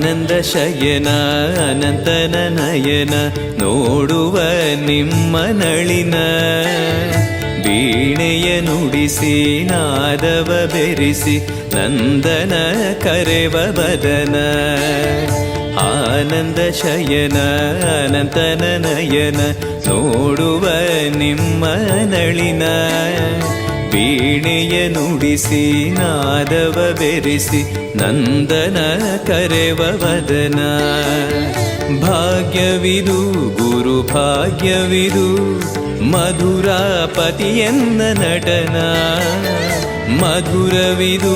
ಆನಂದ ಶಯನ ಅನಂತನ ನಯನ ನೋಡುವ ನಿಮ್ಮ ನಳಿನ ವೀಣೆಯ ನುಡಿಸಿ ನಾದವ ಬೆರೆಸಿ ನಂದನ ಕರೆವ ಬದನ ಆನಂದ ಶಯನ ಅನಂತನ ನಯನ ನೋಡುವ ನಿಮ್ಮ ನಳಿನ ವೀಣೆಯ ನುಡಿಸಿ ನಾದವ ಬೆರೆಸಿ ನಂದನ ಕರೆವ ವದನ ಭಾಗ್ಯವಿದು ಗುರು ಭಾಗ್ಯವಿದು ಮಧುರಾಪತಿಯನ್ನ ನಟನ ಮಧುರವಿದು